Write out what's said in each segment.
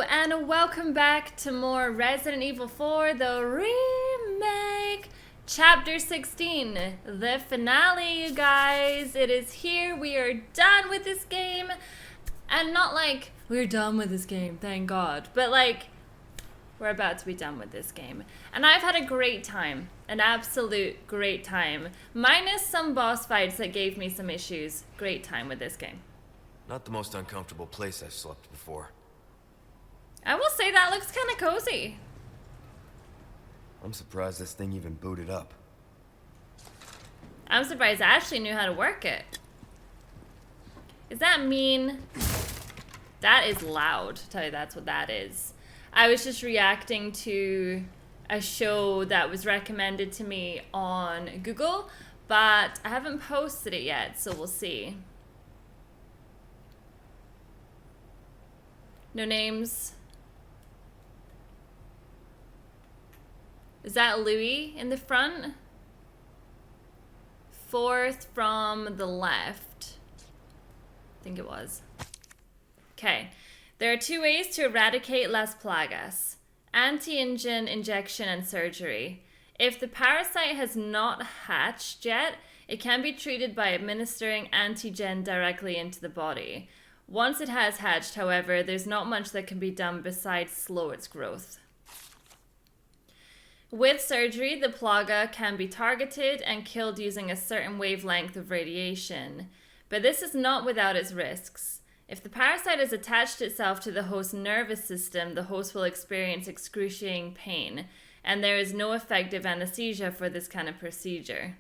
and welcome back to more Resident Evil 4, the Remake, Chapter 16, the finale, you guys. It is here. We are done with this game. And not like, we're done with this game, thank God. But like, we're about to be done with this game. And I've had a great time. An absolute great time. Minus some boss fights that gave me some issues. Great time with this game. Not the most uncomfortable place I've slept before. I will say that looks kind of cozy. I'm surprised this thing even booted up. I'm surprised I actually knew how to work it. Does that mean... That is loud. I'll tell you that's what that is. I was just reacting to a show that was recommended to me on Google, but I haven't posted it yet, so we'll see. No names. Is that Louis in the front? Fourth from the left. I think it was. Okay. There are two ways to eradicate Las Plagas. Anti-engine injection and surgery. If the parasite has not hatched yet, it can be treated by administering antigen directly into the body. Once it has hatched, however, there's not much that can be done besides slow its growth. With surgery, the plaga can be targeted and killed using a certain wavelength of radiation. But this is not without its risks. If the parasite has attached itself to the host's nervous system, the host will experience excruciating pain, and there is no effective anesthesia for this kind of procedure.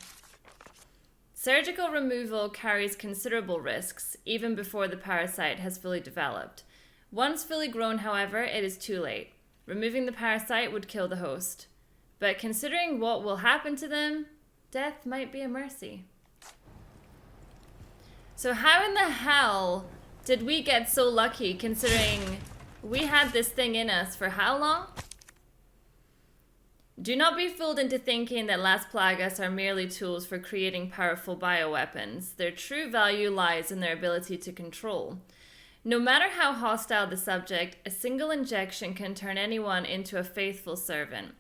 Surgical removal carries considerable risks, even before the parasite has fully developed. Once fully grown, however, it is too late. Removing the parasite would kill the host. But considering what will happen to them, death might be a mercy. So how in the hell did we get so lucky, considering we had this thing in us for how long? Do not be fooled into thinking that Las Plagas are merely tools for creating powerful bioweapons. Their true value lies in their ability to control. No matter how hostile the subject, a single injection can turn anyone into a faithful servant.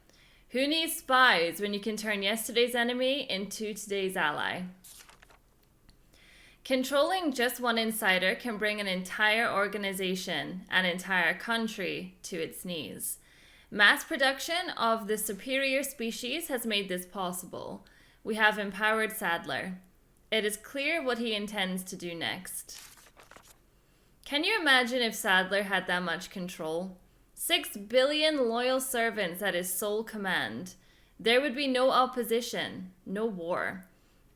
Who needs spies when you can turn yesterday's enemy into today's ally? Controlling just one insider can bring an entire organization, an entire country, to its knees. Mass production of the superior species has made this possible. We have empowered Sadler. It is clear what he intends to do next. Can you imagine if Sadler had that much control? 6 billion loyal servants at his sole command. There would be no opposition, no war.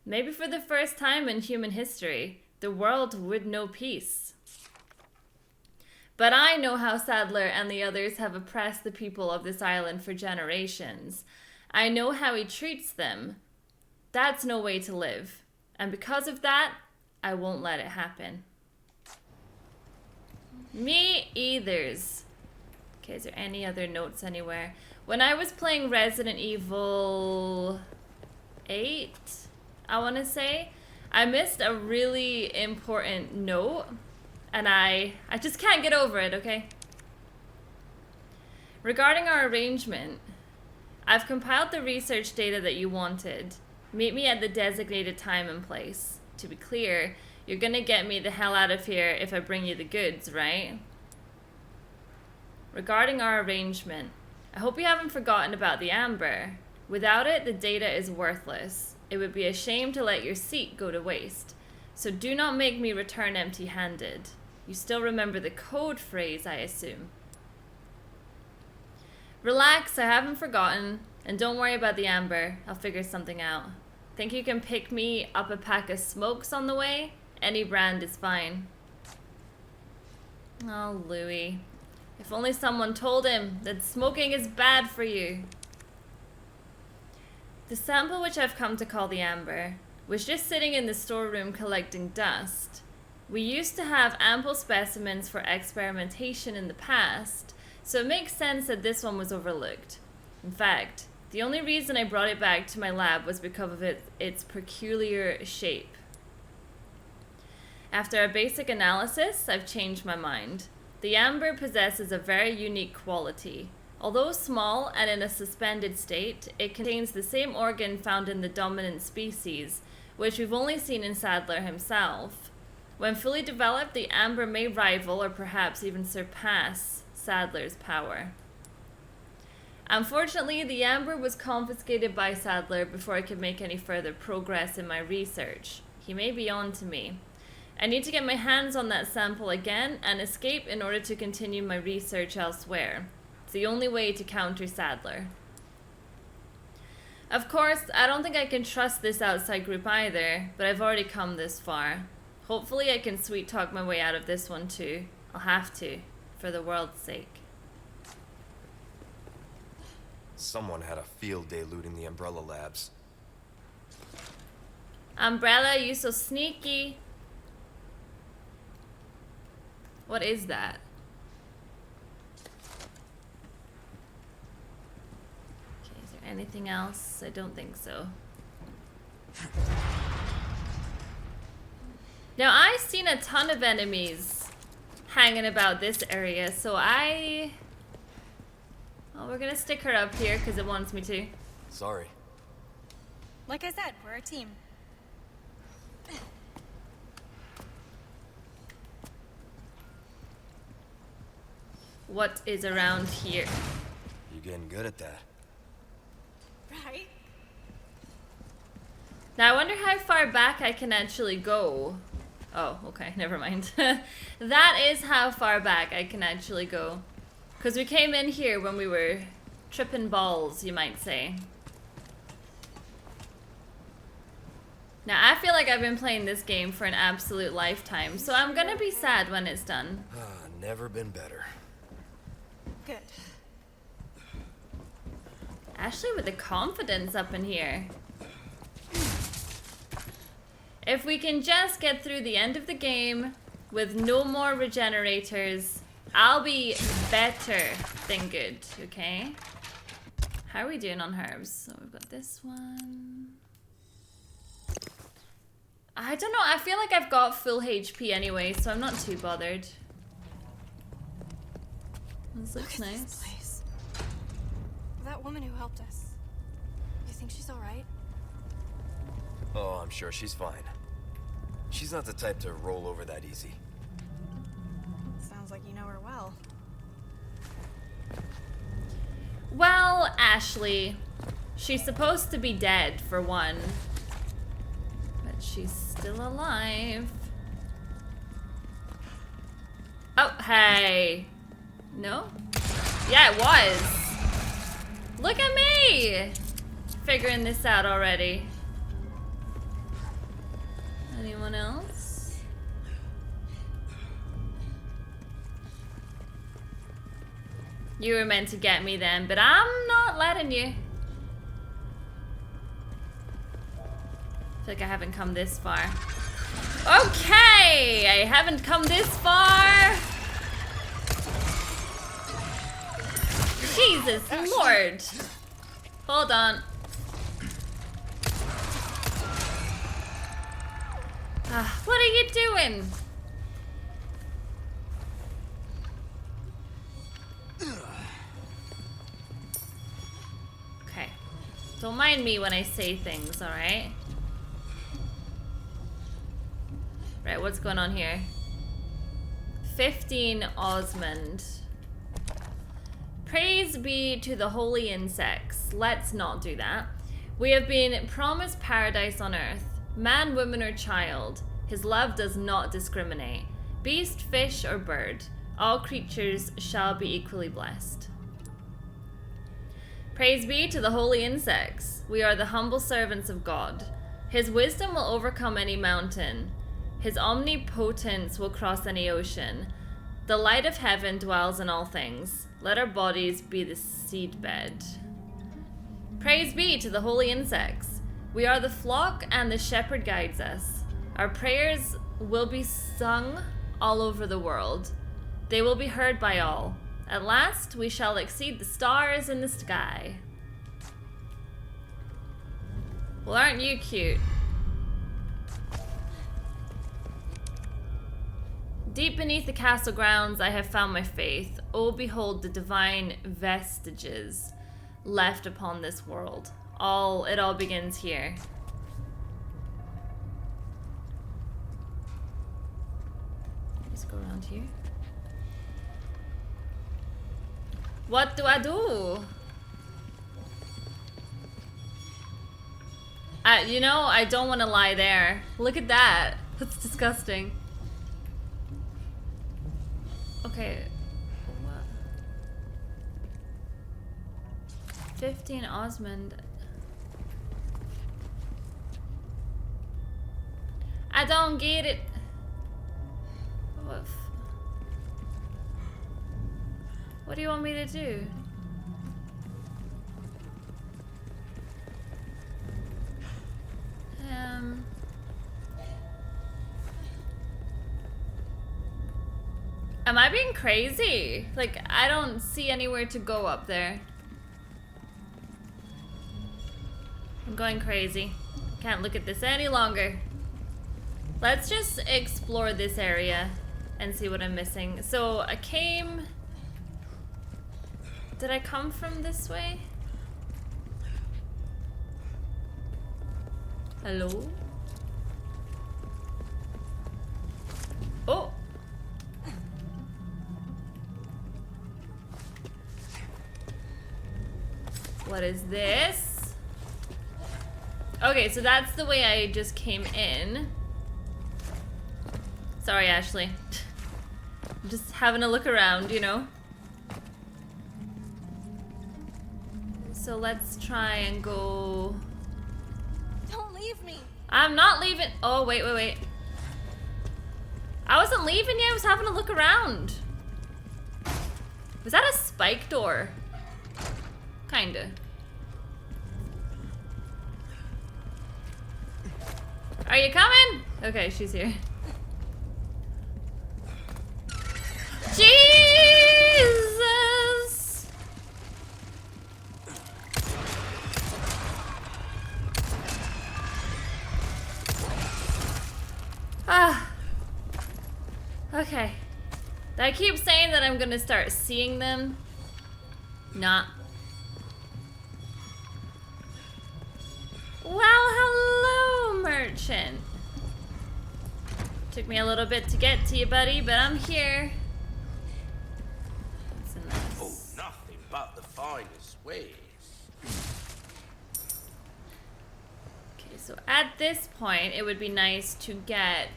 Maybe for the first time in human history, the world would know peace. But I know how Sadler and the others have oppressed the people of this island for generations. I know how he treats them. That's no way to live. And because of that, I won't let it happen. Me eithers. Okay, is there any other notes anywhere? When I was playing Resident Evil 8, I want to say, I missed a really important note, and I just can't get over it, okay? Regarding our arrangement, I've compiled the research data that you wanted. Meet me at the designated time and place. To be clear, you're gonna get me the hell out of here if I bring you the goods, right? Regarding our arrangement, I hope you haven't forgotten about the amber. Without it, the data is worthless. It would be a shame to let your seat go to waste. So do not make me return empty-handed. You still remember the code phrase, I assume. Relax, I haven't forgotten. And don't worry about the amber. I'll figure something out. Think you can pick me up a pack of smokes on the way? Any brand is fine. Oh, Louis. If only someone told him that smoking is bad for you. The sample, which I've come to call the amber, was just sitting in the storeroom collecting dust. We used to have ample specimens for experimentation in the past, so it makes sense that this one was overlooked. In fact, the only reason I brought it back to my lab was because of its peculiar shape. After a basic analysis, I've changed my mind. The amber possesses a very unique quality. Although small and in a suspended state, it contains the same organ found in the dominant species, which we've only seen in Sadler himself. When fully developed, the amber may rival or perhaps even surpass Sadler's power. Unfortunately, the amber was confiscated by Sadler before I could make any further progress in my research. He may be on to me. I need to get my hands on that sample again and escape in order to continue my research elsewhere. It's the only way to counter Sadler. Of course, I don't think I can trust this outside group either, but I've already come this far. Hopefully I can sweet talk my way out of this one too. I'll have to, for the world's sake. Someone had a field day looting the Umbrella Labs. Umbrella, you so sneaky. What is that? Okay, is there anything else? I don't think so. Now, I've seen a ton of enemies hanging about this area, so well, we're gonna stick her up here because it wants me to. Sorry. Like I said, we're a team. What is around here? You're getting good at that. Right? Now, I wonder how far back I can actually go. Oh, okay, never mind. That is how far back I can actually go. Because we came in here when we were tripping balls, you might say. Now, I feel like I've been playing this game for an absolute lifetime, so I'm gonna be sad when it's done. Never been better. Good. Ashley with the confidence up in here. If we can just get through the end of the game with no more regenerators, I'll be better than good, okay? How are we doing on herbs? So we've got this one. I don't know, I feel like I've got full HP anyway, so I'm not too bothered. This looks nice. This place. That woman who helped us. You think she's alright? Oh, I'm sure she's fine. She's not the type to roll over that easy. Sounds like you know her well. Well, Ashley, she's supposed to be dead for one, but she's still alive. Oh, hey. No? Yeah, it was. Look at me! Figuring this out already. Anyone else? You were meant to get me then, but I'm not letting you. I feel like I haven't come this far. Okay! I haven't come this far! Jesus Lord! Hold on. What are you doing? Okay. Don't mind me when I say things, alright? Right, what's going on here? 15 Osmund. Praise be to the holy insects. Let's not do that. We have been promised paradise on earth. Man, woman, or child. His love does not discriminate. Beast, fish, or bird. All creatures shall be equally blessed. Praise be to the holy insects. We are the humble servants of God. His wisdom will overcome any mountain. His omnipotence will cross any ocean. The light of heaven dwells in all things. Let our bodies be the seedbed. Praise be to the holy insects. We are the flock and the shepherd guides us. Our prayers will be sung all over the world. They will be heard by all. At last we shall exceed the stars in the sky. Well, aren't you cute? Deep beneath the castle grounds, I have found my faith. Oh, behold the divine vestiges left upon this world. It all begins here. Let's go around here. What do I do? You know, I don't want to lie there. Look at that. That's disgusting. Okay. What? 15 Osmond. I don't get it. What do you want me to do? Am I being crazy? Like, I don't see anywhere to go up there. I'm going crazy. Can't look at this any longer. Let's just explore this area and see what I'm missing. So I came... Did I come from this way? Hello? Oh! What is this? Okay, so that's the way I just came in. Sorry, Ashley. I'm just having a look around, you know? So let's try and go... Don't leave me. I'm not leaving. Oh, wait, wait, wait. I wasn't leaving yet. I was having a look around. Was that a spike door? Kinda. Are you coming? Okay, she's here. Jesus! Ah. Okay. I keep saying that I'm gonna start seeing them. Nah. Well, hello, merchant. Took me a little bit to get to you, buddy, but I'm here. What's in this? Oh, nothing but the finest ways. Okay, so at this point, it would be nice to get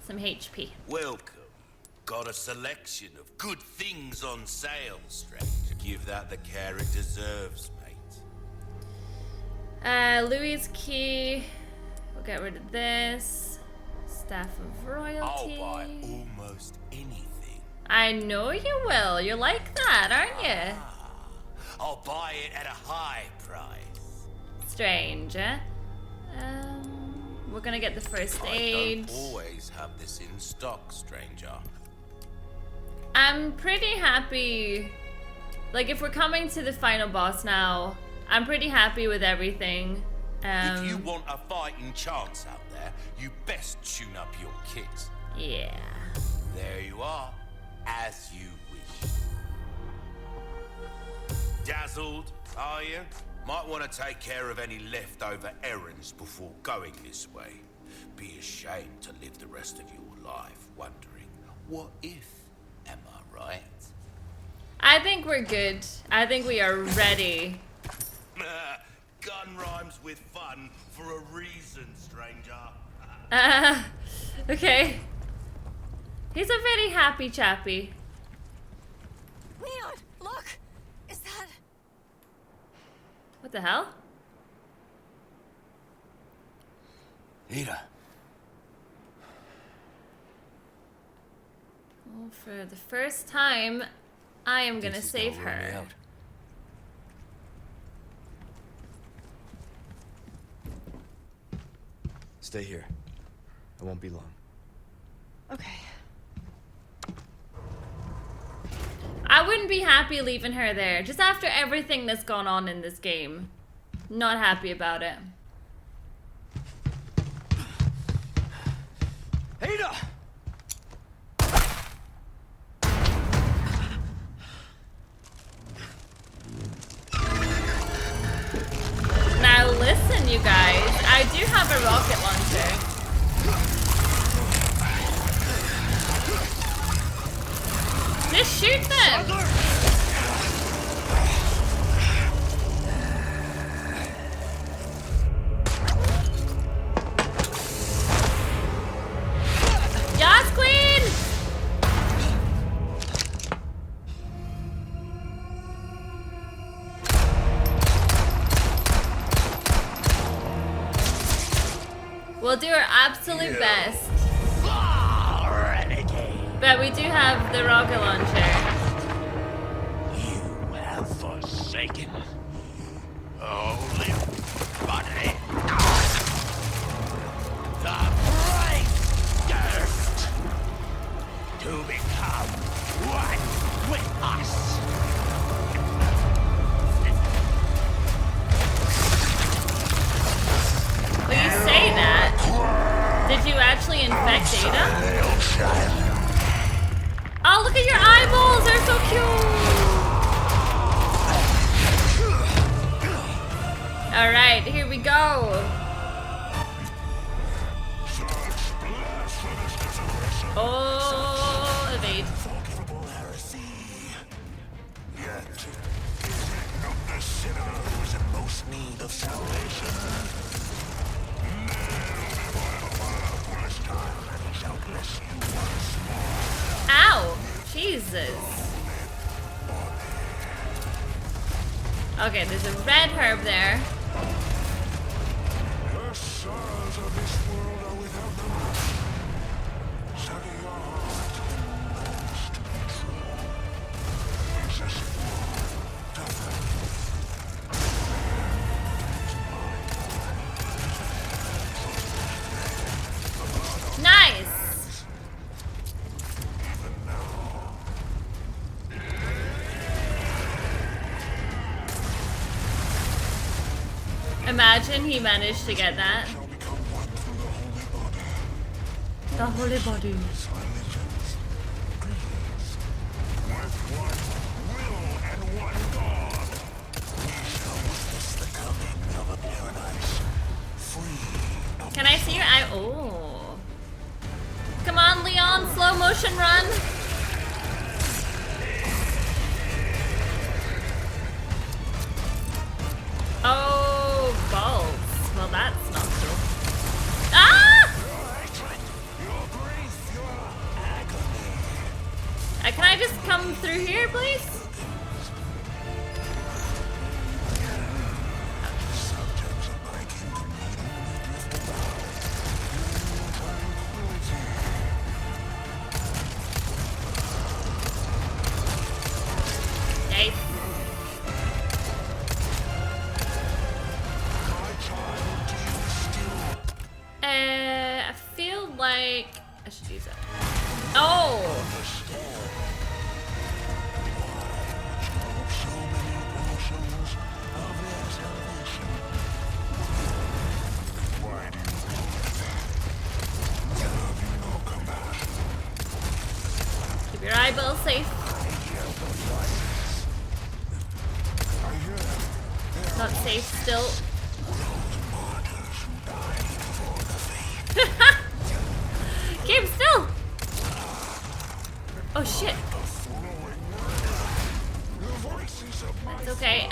some HP. Welcome. Got a selection of good things on sale, stranger. Give that the care it deserves, mate. Louis' key. We'll get rid of this. Staff of royalty. I'll buy almost anything. I know you will. You're like that, aren't you? I'll buy it at a high price. Stranger. We're gonna get the first aid. I don't always have this in stock, stranger. I'm pretty happy. Like, if we're coming to the final boss now, I'm pretty happy with everything. If you want a fighting chance out there, you best tune up your kit. Yeah. There you are, as you wish. Dazzled, are you? Might want to take care of any leftover errands before going this way. Be ashamed to live the rest of your life wondering, what if, am I right? I think we're good. I think we are ready. Gun rhymes with fun for a reason, stranger. Okay. He's a very happy chappy. Leon, look! Is that... What the hell? Ada. Well, for the first time, I am gonna This is save gonna wear me her. out. Stay here. I won't be long. Okay. I wouldn't be happy leaving her there. Just after everything that's gone on in this game. Not happy about it. Ada! Just shoot them! Yes, Queen! We'll do our absolute best. But we do have the rocket launcher. You have forsaken holy body. The bright gift to become one with us. When you say that, did you actually infect Ada? Oh, look at your eyeballs! They're so cute! Alright, here we go. Oh, evade. Ow! Jesus. Okay, there's a red herb there. Nice! Imagine he managed to get that. The holy body. Can I see your eye? Oh. Come on, Leon, slow motion run. Oh, balls. Well, that's not cool. Ah! Can I just come through here, please? Nice. I feel like I should use it. Oh! Keep your eyeballs safe. Not safe still. Keep still! Oh shit. It's okay,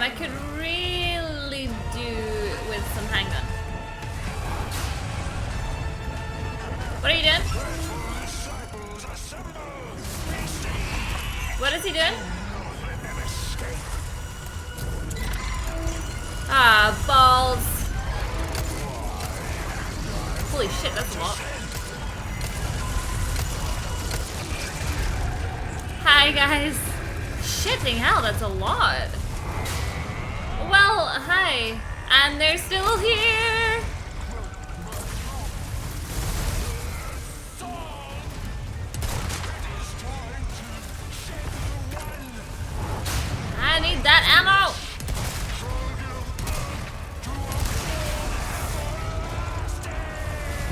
I could really do with some handgun. What are you doing? What is he doing? Ah, balls. Holy shit, that's a lot. Hi, guys. Shitting hell, that's a lot. Well, hi. And they're still here. I need that ammo!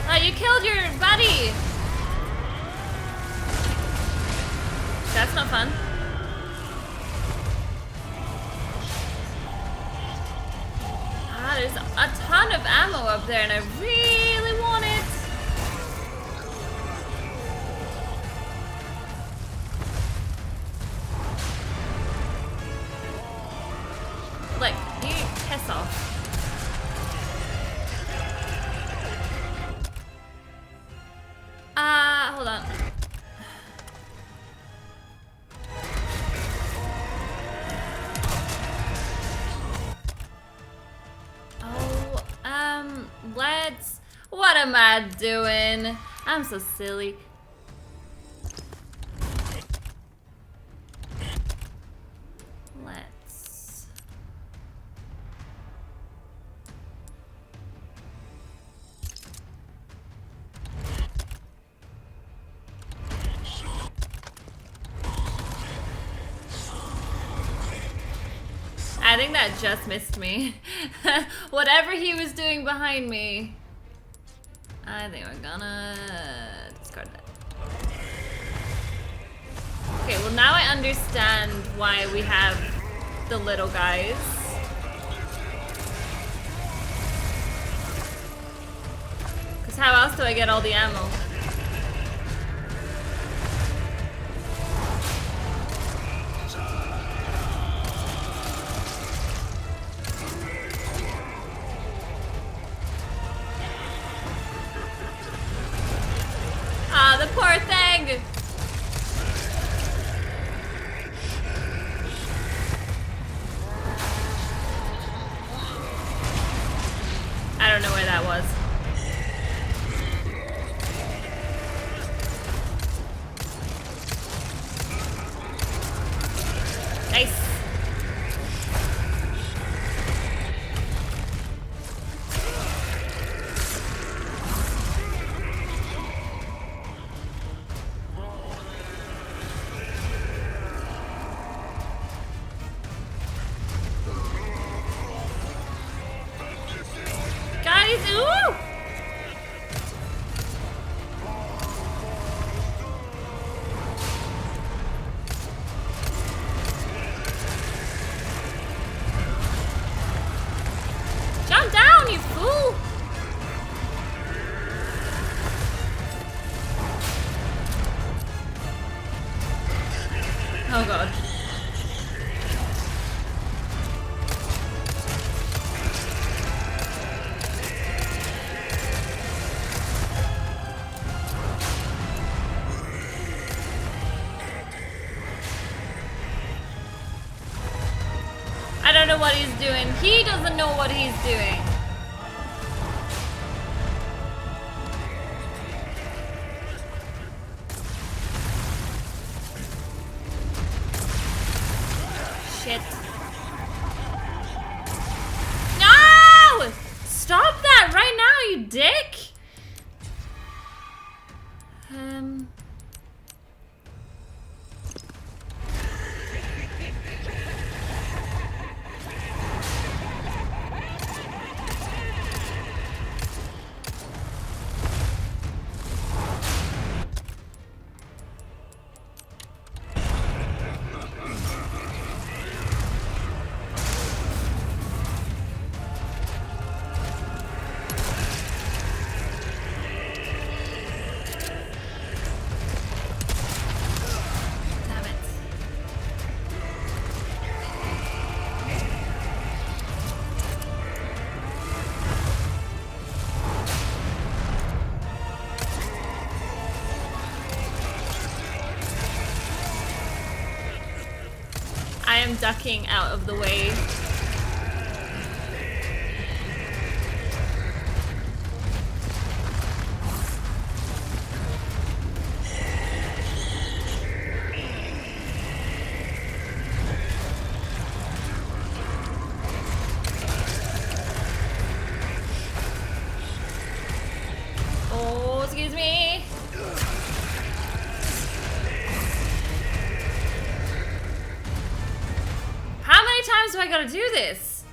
Oh, you killed your buddy! That's not fun. Ah, there's a ton of ammo up there and I really want it. Like, you piss off. Hold on. Let's... What am I doing? I'm so silly. Let's... I think that just missed me. Whatever he was doing behind me. I think we're gonna discard that. Okay, well now I understand why we have the little guys. Because how else do I get all the ammo? Ah, the poor thing! I don't know where that was. Nice. Ooh! Jump down, you fool! Oh god. I don't know what he's doing. He doesn't know what he's doing. Shit. No! Stop that right now, you dick! I am ducking out of the way. Oh, excuse me. How gotta do this?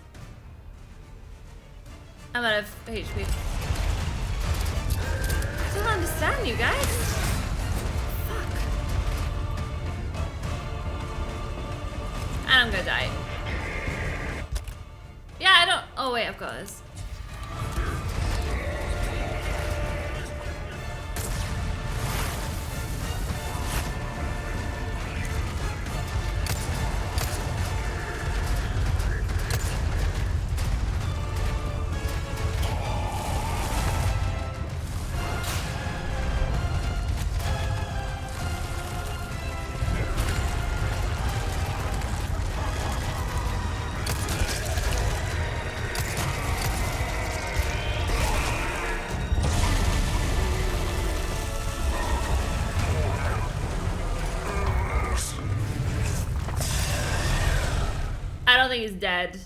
I'm out of HP. I don't understand you guys. Fuck. And I'm gonna die. Yeah, I don't. Oh, wait, I've got this. I don't think he's dead.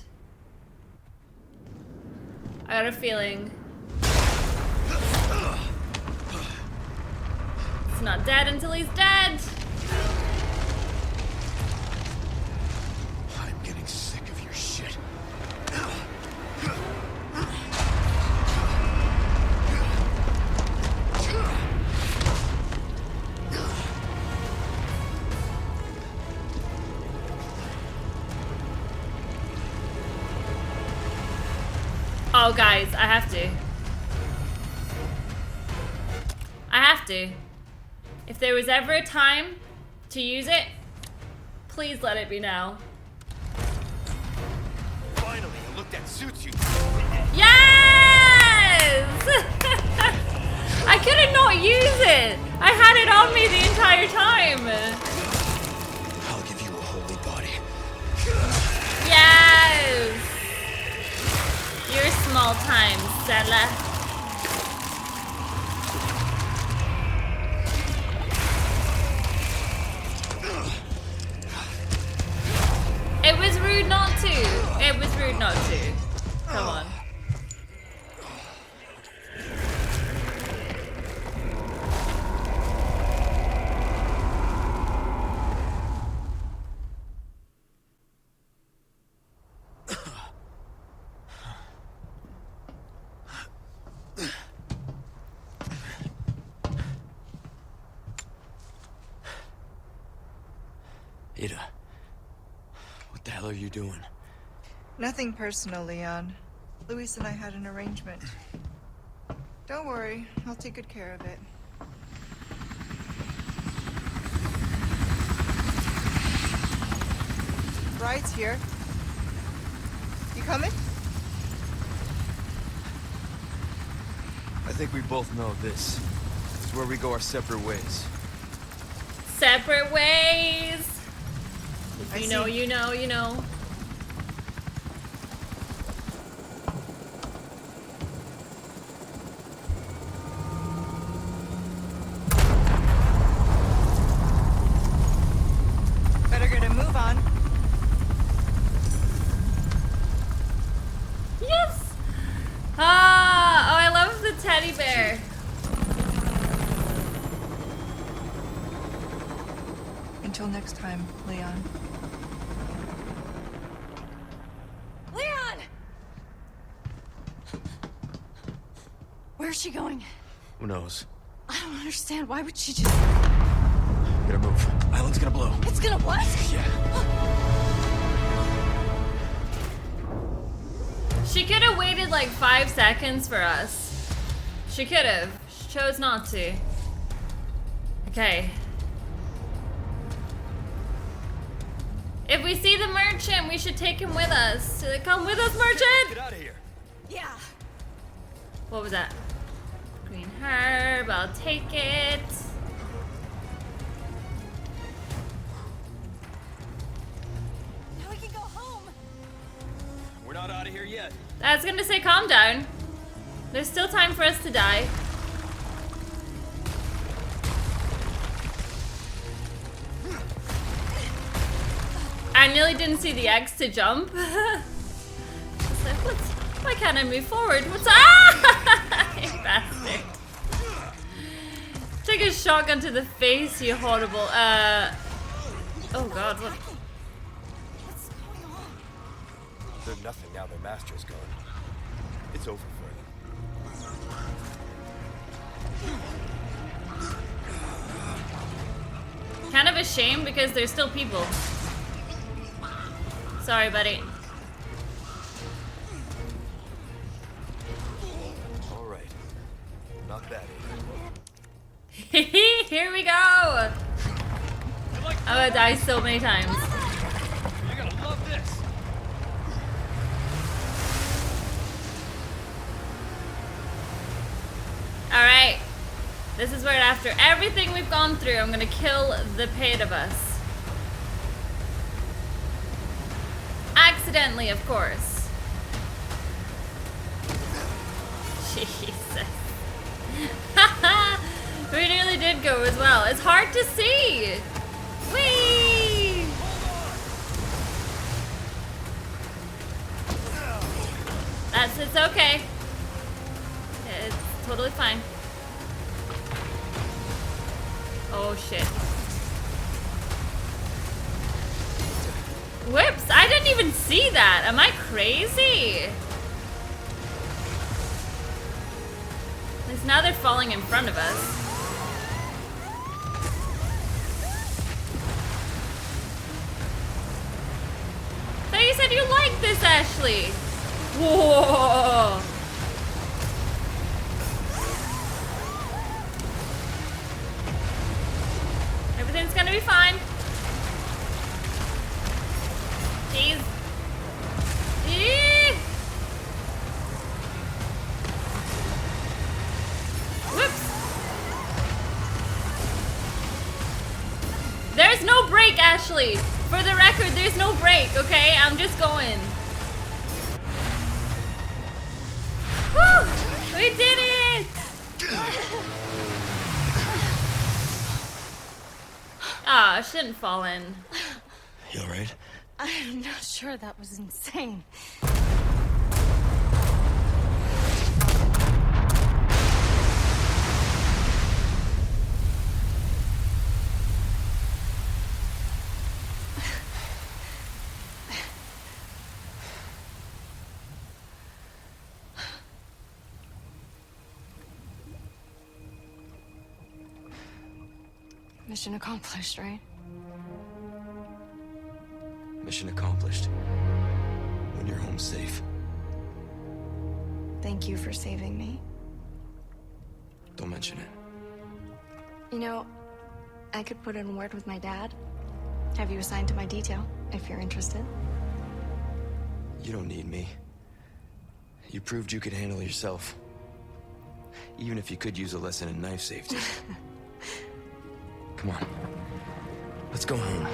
I got a feeling. He's not dead until he's dead. I'm getting sick of your shit. Oh, guys, I have to. I have to. If there was ever a time to use it, please let it be now. Finally, a look that suits you. Yes! I couldn't not use it. I had it on me the entire time. I'll give you a holy body. Yes! You're small time, Stella. It was rude not to. It was rude not to. Come on. Ada, what the hell are you doing? Nothing personal, Leon. Luis and I had an arrangement. Don't worry, I'll take good care of it. Ride's here. You coming? I think we both know this. This is where we go our separate ways. Separate ways. If I you know, see. you know, you know. Better get a move on. Yes! Ah! Oh, I love the teddy bear. Until next time, Leon. Leon! Where's she going? Who knows? I don't understand. Why would she just... Gotta move. Island's gonna blow. It's gonna what? Yeah. She could have waited like 5 seconds for us. She could have. She chose not to. Okay. If we see the merchant, we should take him with us. Come with us, merchant! Get out of here. Yeah. What was that? Green herb, I'll take it. Now we can go home. We're not out of here yet. I was gonna say calm down. There's still time for us to die. I nearly didn't see the X to jump. It's like, why can't I move forward? What's You bastard. Take a shotgun to the face, you horrible. Oh god, what? What's going on? They're nothing now their master's gone. It's over for them. Kind of a shame because there's still people. Sorry, buddy. All right. Not bad, Here we go! I'm gonna die so many times. You're gonna love this. Alright. This is where after everything we've gone through, I'm gonna kill the pair of us. Accidentally, of course. Jesus. We nearly did go as well. It's hard to see. Whee! It's okay. It's totally fine. Oh shit. Whoops, I didn't even see that. Am I crazy? At least now they're falling in front of us. So you said you liked this, Ashley. Whoa. Everything's gonna be fine. Jeez. Eee. Whoops. There's no break, Ashley. For the record, there's no break, okay? I'm just going. Woo! We did it! Ah, I shouldn't fall in. You alright? I'm not sure, that was insane. Mission accomplished, right? Mission accomplished. When you're home safe. Thank you for saving me. Don't mention it. You know, I could put in a word with my dad. Have you assigned to my detail, if you're interested. You don't need me. You proved you could handle yourself. Even if you could use a lesson in knife safety. Come on. Let's go home.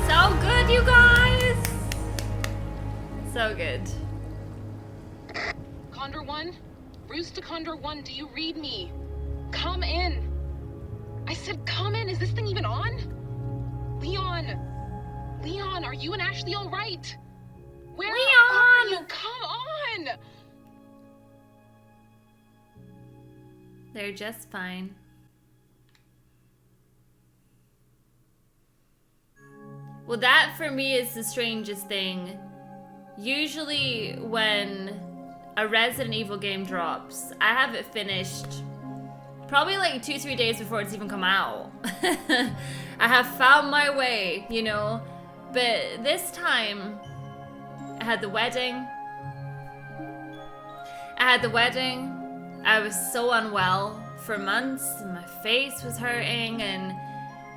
So good, you guys! So good. Condor 1? Roost to Condor 1, do you read me? Come in! I said come in! Is this thing even on? Leon! Leon, are you and Ashley alright? Where are you? Come on! They're just fine. Well, that for me is the strangest thing. Usually when a Resident Evil game drops, I have it finished probably like 2-3 days before it's even come out. I have found my way, you know? But this time, I had the wedding. I was so unwell for months, and my face was hurting, and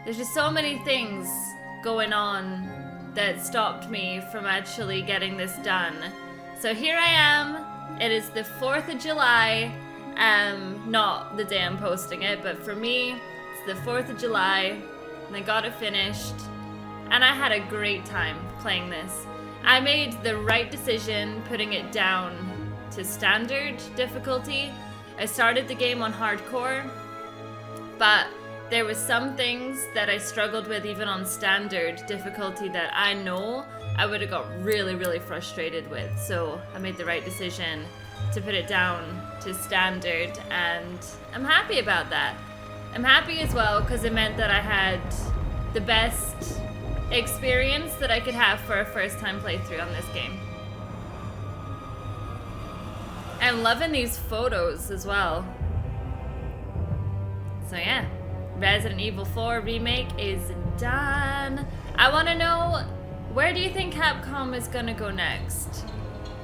there's just so many things going on that stopped me from actually getting this done. So here I am. It is the 4th of July. Not the day I'm posting it, but for me, it's the 4th of July, and I got it finished, and I had a great time playing this. I made the right decision putting it down to standard difficulty. I started the game on hardcore, but there was some things that I struggled with even on standard difficulty that I know I would have got really, really frustrated with. So I made the right decision to put it down to standard, and I'm happy about that. I'm happy as well because it meant that I had the best experience that I could have for a first-time playthrough on this game. I'm loving these photos as well. So yeah, Resident Evil 4 Remake is done. I want to know, where do you think Capcom is going to go next?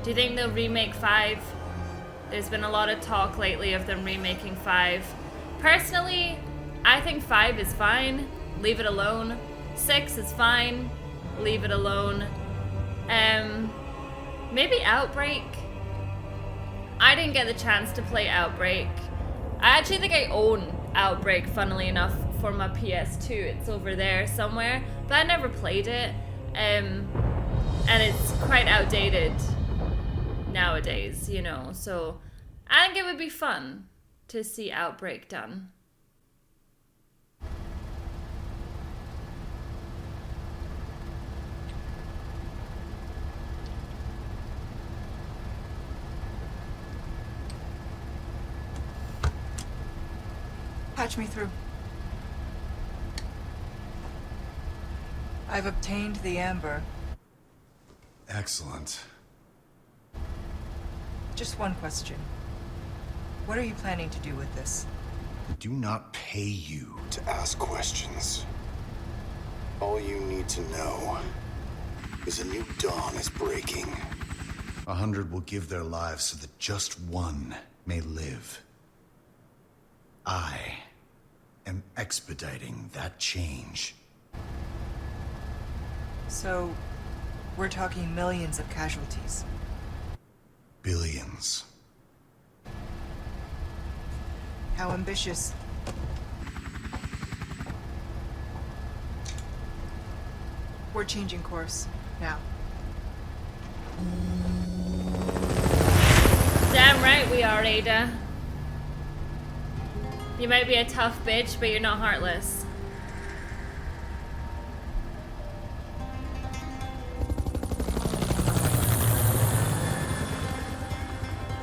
Do you think they'll remake 5? There's been a lot of talk lately of them remaking 5. Personally, I think 5 is fine. Leave it alone. 6 is fine. Leave it alone. Maybe Outbreak. I didn't get the chance to play Outbreak. I actually think I own Outbreak, funnily enough, for my PS2. It's over there somewhere, but I never played it. And it's quite outdated nowadays, you know, so I think it would be fun to see Outbreak done. Patch me through. I've obtained the amber. Excellent. Just one question. What are you planning to do with this? We do not pay you to ask questions. All you need to know is a new dawn is breaking. 100 will give their lives so that just one may live. I am expediting that change. So, we're talking millions of casualties. Billions. How ambitious. We're changing course now. Damn right we are, Ada. You might be a tough bitch, but you're not heartless.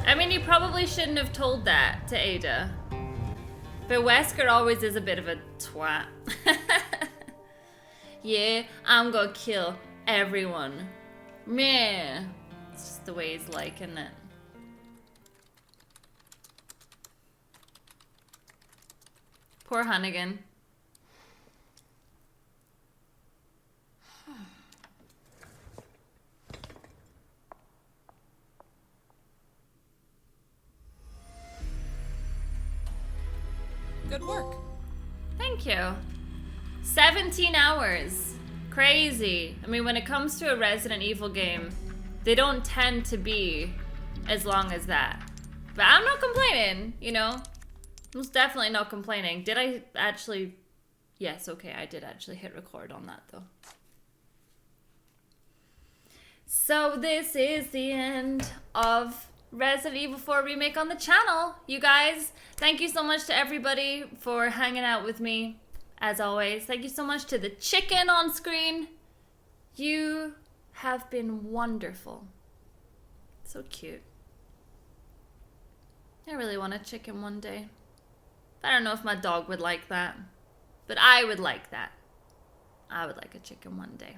I mean, you probably shouldn't have told that to Ada. But Wesker always is a bit of a twat. Yeah, I'm gonna kill everyone. Meh. It's just the way he's like, isn't it? Poor Hunnigan. Good work. Thank you. 17 hours. Crazy. I mean, when it comes to a Resident Evil game, they don't tend to be as long as that. But I'm not complaining, you know? Most definitely not complaining. Did I actually... Yes, okay, I did actually hit record on that, though. So this is the end of Resident Evil 4 Remake on the channel, you guys. Thank you so much to everybody for hanging out with me, as always. Thank you so much to the chicken on screen. You have been wonderful. So cute. I really want a chicken one day. I don't know if my dog would like that, but I would like that. I would like a chicken one day.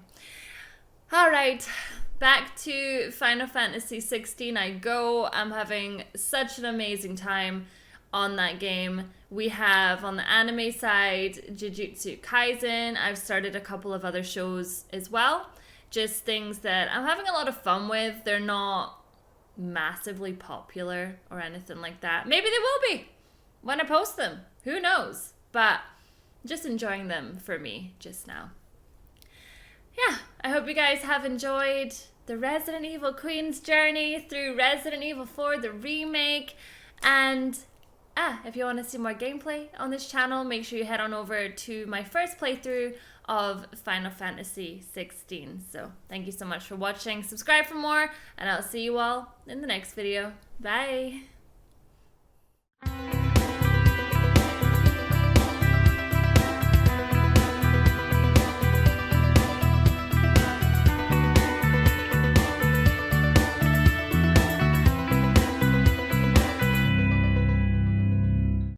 All right, back to Final Fantasy 16 I go. I'm having such an amazing time on that game. We have, on the anime side, Jujutsu Kaisen. I've started a couple of other shows as well. Just things that I'm having a lot of fun with. They're not massively popular or anything like that. Maybe they will be when I post them. Who knows? But just enjoying them for me just now. Yeah, I hope you guys have enjoyed the Resident Evil Queen's journey through Resident Evil 4, the remake. And if you want to see more gameplay on this channel, make sure you head on over to my first playthrough of Final Fantasy 16. So thank you so much for watching. Subscribe for more, and I'll see you all in the next video. Bye!